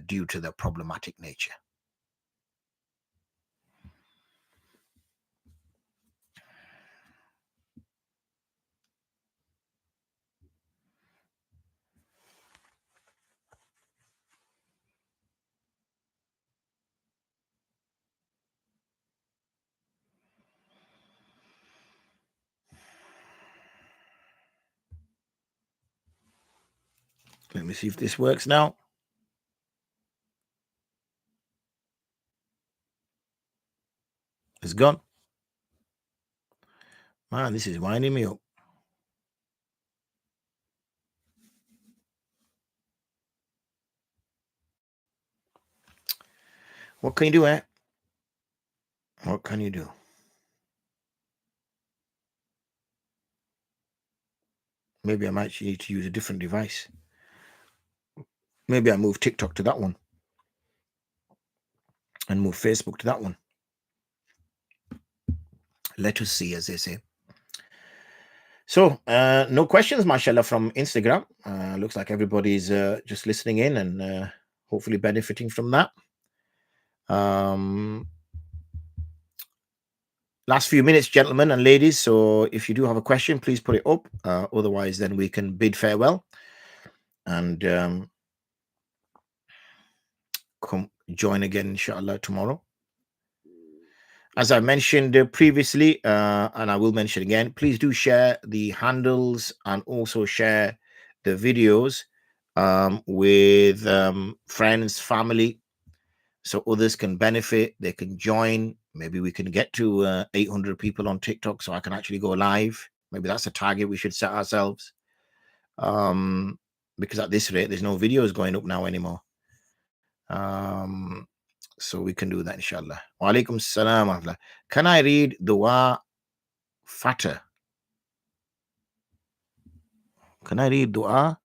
Speaker 1: due to the problematic nature. Let me see if this works now. It's gone. Man, this is winding me up. What can you do, eh? What can you do? Maybe I might need to use a different device. Maybe I move TikTok to that one and move Facebook to that one. Let us see, as they say. So, no questions, mashallah, from Instagram. Looks like everybody's just listening in and hopefully benefiting from that. Last few minutes, gentlemen and ladies. So if you do have a question, please put it up. Otherwise, then we can bid farewell and come join again, inshallah, tomorrow. As I mentioned previously, and I will mention again, please do share the handles and also share the videos with friends, family, so others can benefit. They can join. Maybe we can get to 800 people on TikTok so I can actually go live. Maybe that's a target we should set ourselves. Because at this rate, there's no videos going up now anymore. So we can do that, inshallah. Wa alaikum salam. Can I read dua fata? Can I read dua?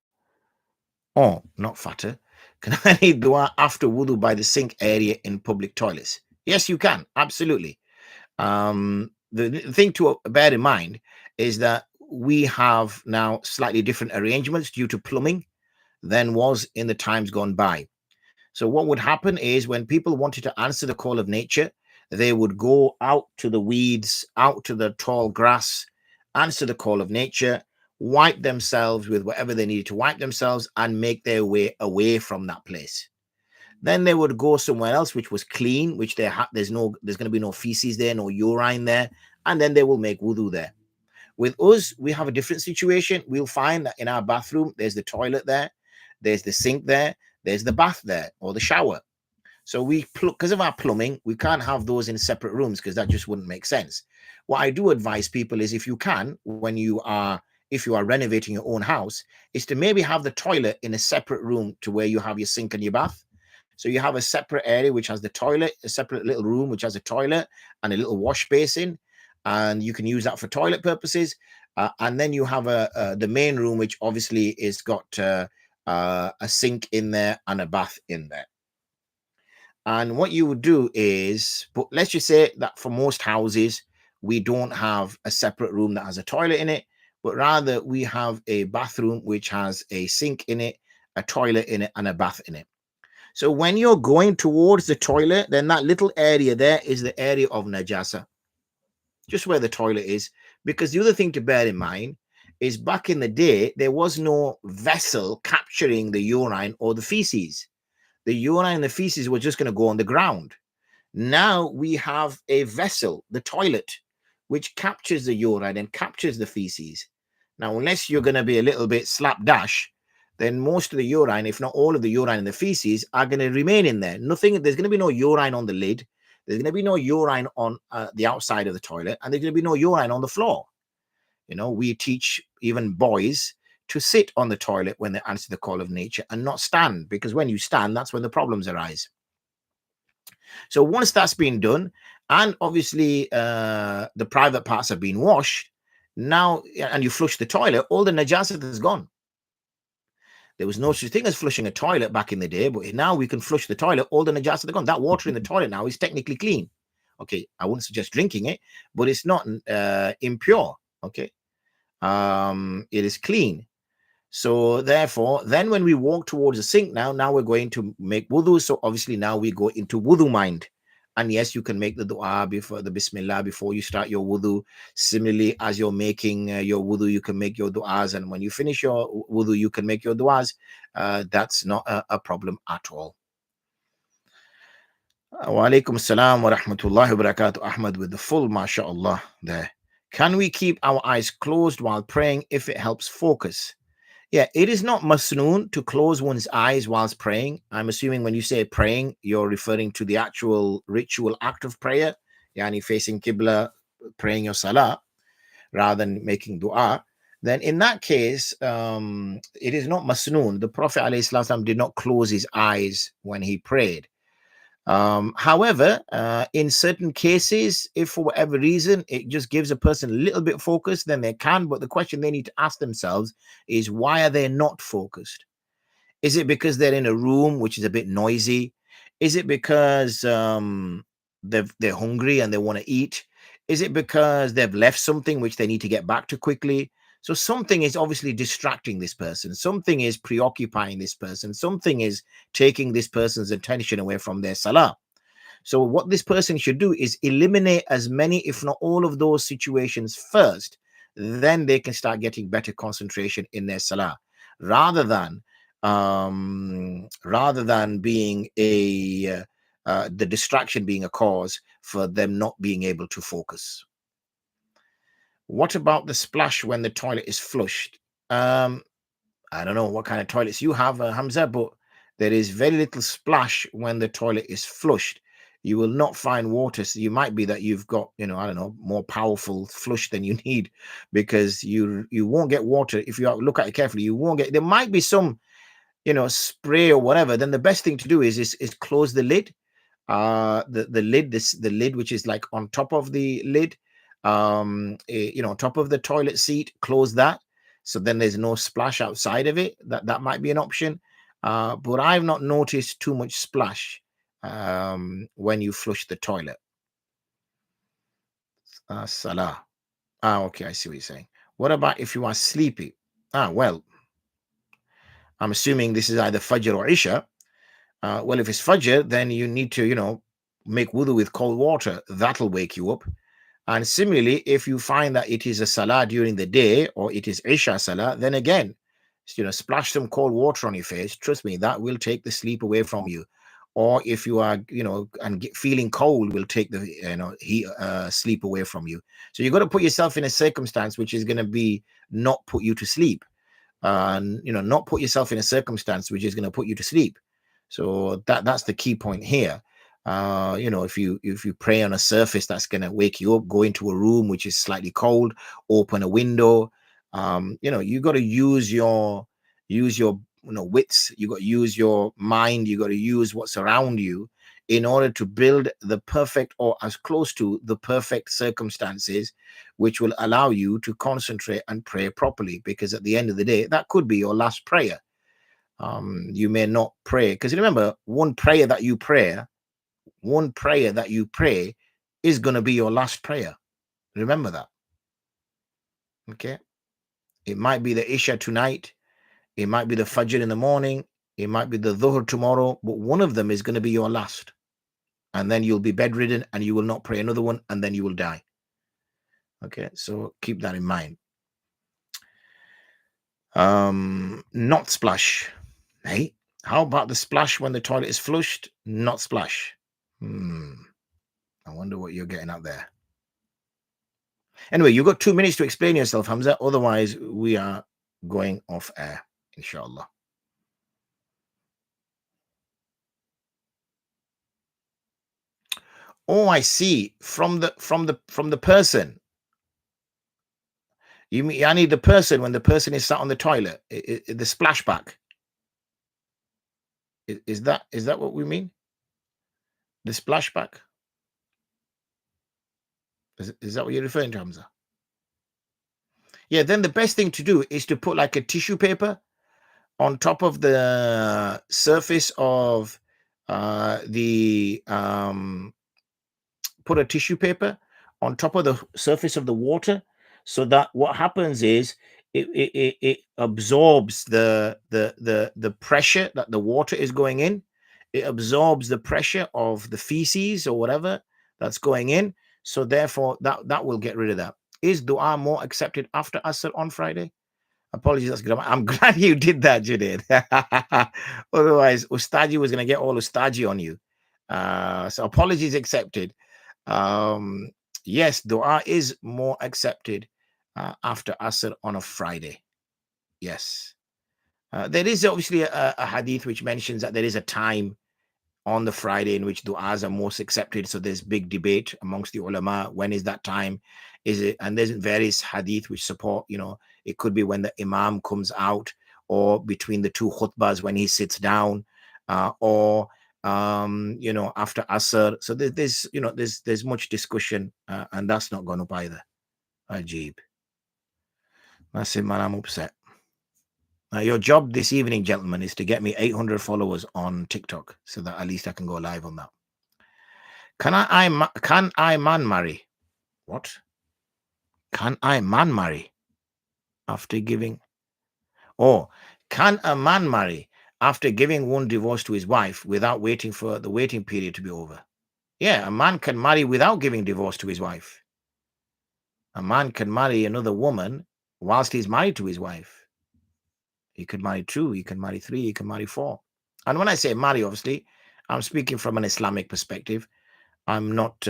Speaker 1: Oh, not fata. Can I read dua after wudu by the sink area in public toilets? Yes, you can. Absolutely. The thing to bear in mind is that we have now slightly different arrangements due to plumbing than was in the times gone by. So what would happen is when people wanted to answer the call of nature, they would go out to the weeds, out to the tall grass, answer the call of nature, wipe themselves with whatever they needed to wipe themselves, and make their way away from that place. Then they would go somewhere else which was clean, which there's going to be no feces there, no urine there, and then they will make wudu there. With us, we have a different situation. We'll find that in our bathroom, there's the toilet there, there's the sink there, there's the bath there, or the shower. So because of our plumbing, we can't have those in separate rooms because that just wouldn't make sense. What I do advise people is, if you can, if you are renovating your own house, is to maybe have the toilet in a separate room to where you have your sink and your bath. So you have a separate area which has the toilet, a separate little room which has a toilet and a little wash basin, and you can use that for toilet purposes. And then you have the main room, which obviously is got a sink in there and a bath in there. And what you would do is, but let's just say that for most houses, we don't have a separate room that has a toilet in it, but rather we have a bathroom which has a sink in it, a toilet in it, and a bath in it. So when you're going towards the toilet, then that little area there is the area of najasa, just where the toilet is. Because the other thing to bear in mind is, back in the day, there was no vessel capturing the urine or the feces. The urine and the feces were just going to go on the ground. Now we have a vessel, the toilet, which captures the urine and captures the feces. Now, unless you're going to be a little bit slapdash, then most of the urine, if not all of the urine and the feces, are going to remain in there. There's going to be no urine on the lid. There's going to be no urine on the outside of the toilet, and there's going to be no urine on the floor. We teach even boys to sit on the toilet when they answer the call of nature and not stand, because when you stand, that's when the problems arise. So once that's been done, and obviously the private parts have been washed, Now, and you flush the toilet, all the najasat is gone. There was no such thing as flushing a toilet back in the day, but now we can flush the toilet, all the najasat are gone. That water in the toilet now is technically clean. Okay, I wouldn't suggest drinking it, but it's not impure. Okay, it is clean. So therefore, then when we walk towards the sink now we're going to make wudu. So obviously now we go into wudu mind. And yes, you can make the dua before the bismillah before you start your wudu. Similarly, as you're making your wudu, you can make your duas. And when you finish your wudu, you can make your duas. That's not a problem at all. Wa alaikum assalam wa rahmatullahi wa barakatuh. Ahmad with the full mashallah there. Can we keep our eyes closed while praying if it helps focus? Yeah, it is not masnoon to close one's eyes whilst praying. I'm assuming when you say praying, you're referring to the actual ritual act of prayer, yani facing Qibla, praying your salah, rather than making dua. Then in that case, it is not masnoon. The Prophet ﷺ did not close his eyes when he prayed. However, in certain cases, if for whatever reason it just gives a person a little bit focus, then they can. But the question they need to ask themselves is, why are they not focused? Is it because they're in a room which is a bit noisy? Is it because they're hungry and they want to eat? Is it because they've left something which they need to get back to quickly? So something is obviously distracting this person. Something is preoccupying this person. Something is taking this person's attention away from their salah. So what this person should do is eliminate as many, if not all of those situations first. Then they can start getting better concentration in their salah, rather than being the distraction being a cause for them not being able to focus. What about the splash when the toilet is flushed? I don't know what kind of toilets you have, Hamza, but there is very little splash when the toilet is flushed. You will not find water. So you might be that you've got, I don't know, more powerful flush than you need, because you won't get water. If you look at it carefully, you won't get, there might be some, spray or whatever. Then the best thing to do is close the lid. The lid which is like on top of the lid, top of the toilet seat, close that, so then there's no splash outside of it. That might be an option, but I've not noticed too much splash when you flush the toilet. Salah. Okay, I see what you're saying. What about if you are sleepy? Well, I'm assuming this is either Fajr or Isha. Well, if it's Fajr, then you need to, make wudu with cold water. That'll wake you up. And similarly, if you find that it is a salah during the day, or it is Isha salah, then again, splash some cold water on your face. Trust me, that will take the sleep away from you. Or if you are, feeling cold, will take the, heat, sleep away from you. So you've got to put yourself in a circumstance which is going to be not put you to sleep. Not put yourself in a circumstance which is going to put you to sleep. So that's the key point here. If you pray on a surface that's going to wake you up, go into a room which is slightly cold, open a window. You got to use your wits. You got to use your mind. You got to use what's around you in order to build the perfect, or as close to the perfect circumstances, which will allow you to concentrate and pray properly. Because at the end of the day, that could be your last prayer. You may not pray, because remember, one prayer that you pray is going to be your last prayer. Remember that. Okay. It might be the Isha tonight. It might be the Fajr in the morning. It might be the Dhuhr tomorrow, but one of them is going to be your last. And then you'll be bedridden and you will not pray another one, and then you will die. Okay. So keep that in mind. Not splash. Hey, how about the splash when the toilet is flushed? Not splash. I wonder what you're getting at there. Anyway, you've got 2 minutes to explain yourself, Hamza. Otherwise, we are going off air, inshallah. Oh, I see. From the person. You mean I need the person when the person is sat on the toilet, the splashback. Is that what we mean? The splashback? Is that what you're referring to, Hamza? Yeah, then the best thing to do is to put like a tissue paper on top of the surface of the put a tissue paper on top of the surface of the water, so that what happens is it absorbs the pressure that the water is going in. It absorbs the pressure of the feces or whatever that's going in, so therefore that will get rid of that. Is dua more accepted after Asr on Friday? Apologies, that's grammar. I'm glad you did that, Junaid. Otherwise, Ustaji was going to get all Ustaji on you. So apologies accepted. Um, yes, dua is more accepted after Asr on a Friday. Yes. There is obviously a hadith which mentions that there is a time on the Friday in which du'as are most accepted. So there's big debate amongst the ulama. When is that time? Is it? And there's various hadith which support, it could be when the imam comes out, or between the two khutbahs when he sits down, or after Asr. So there's much discussion, and that's not gone up either. Ajib. That's it, man. I'm upset. Your job this evening, gentlemen, is to get me 800 followers on TikTok so that at least I can go live on that. Can I man marry? What? Can I man marry after giving? Or can a man marry after giving one divorce to his wife without waiting for the waiting period to be over? Yeah, a man can marry without giving divorce to his wife. A man can marry another woman whilst he's married to his wife. He could marry two, he can marry three, he can marry four. And when I say marry, obviously, I'm speaking from an Islamic perspective. I'm not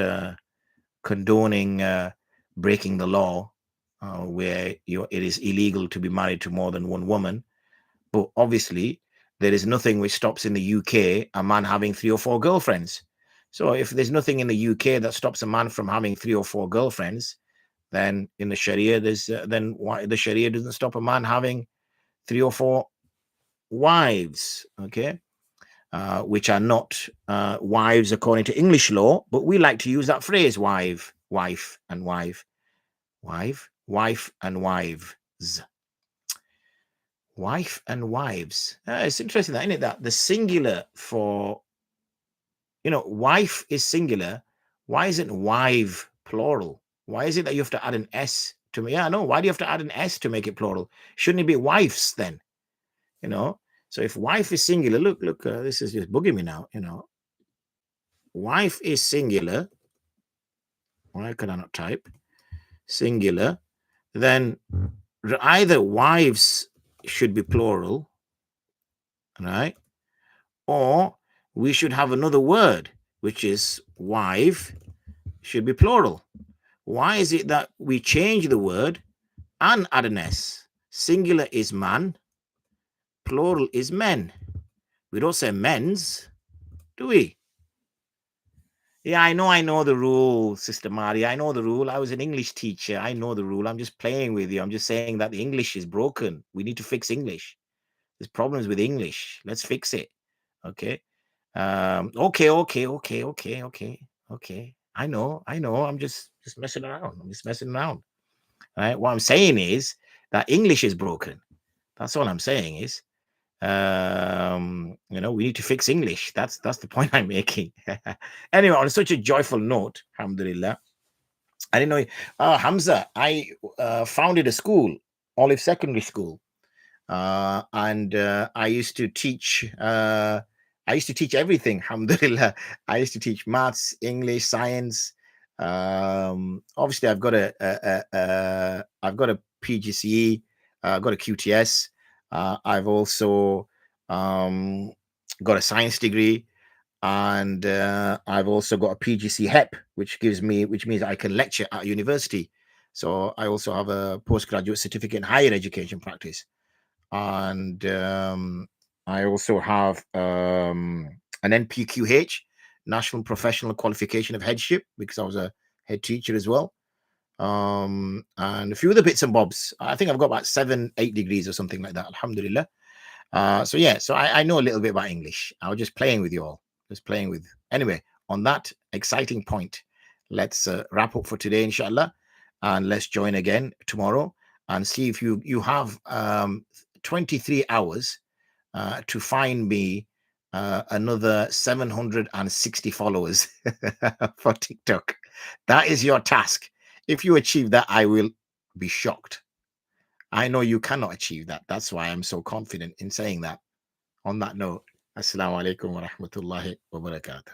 Speaker 1: condoning breaking the law where it is illegal to be married to more than one woman. But obviously, there is nothing which stops in the UK a man having 3 or 4 girlfriends. So if there's nothing in the UK that stops a man from having 3 or 4 girlfriends, then in the Sharia, then why the Sharia doesn't stop a man having 3 or 4 wives, okay, which are not wives according to English law, but we like to use that phrase, wife and wife, wife and wives. Wife and wives. It's interesting that, isn't it? That the singular for, wife is singular. Why isn't wife plural? Why is it that you have to add an S to me? Yeah, no. Why do you have to add an S to make it plural? Shouldn't it be wives then? So if wife is singular, look, this is just bugging me now. Wife is singular. Why can I not type? Singular. Then either wives should be plural, right? Or we should have another word, which is wife should be plural. Why is it that we change the word and add an S? Singular is man, plural is men. We don't say men's, do we? Yeah, I know the rule, Sister Maria. I know the rule. I was an English teacher. I know the rule. I'm just playing with you. I'm just saying that the English is broken. We need to fix English. There's problems with English. Let's fix it. Okay. Okay. I know. I'm just messing around. I'm just messing around. Right. What I'm saying is that English is broken. That's all I'm saying is, we need to fix English. That's the point I'm making. Anyway, on such a joyful note, alhamdulillah. I didn't know. Hamza, I founded a school, Olive Secondary School, and I used to teach. I used to teach everything. Alhamdulillah. I used to teach maths, English, science. Obviously, I've got a PGCE. I've got a QTS. I've also got a science degree, and I've also got a PGC HEP, which means I can lecture at university. So I also have a postgraduate certificate in higher education practice, and I also have an NPQH, National Professional Qualification of Headship, because I was a head teacher as well. And a few other bits and bobs. I think I've got about 7-8 degrees or something like that, alhamdulillah. So I know a little bit about English. I was just playing with you all, anyway, on that exciting point, let's wrap up for today, inshallah, and let's join again tomorrow. and see if you have 23 hours to find me another 760 followers for TikTok. That is your task. If you achieve that, I will be shocked. I know you cannot achieve that. That's why I'm so confident in saying that. On that note, As-Salamu Alaikum wa rahmatullahi wa barakatuh.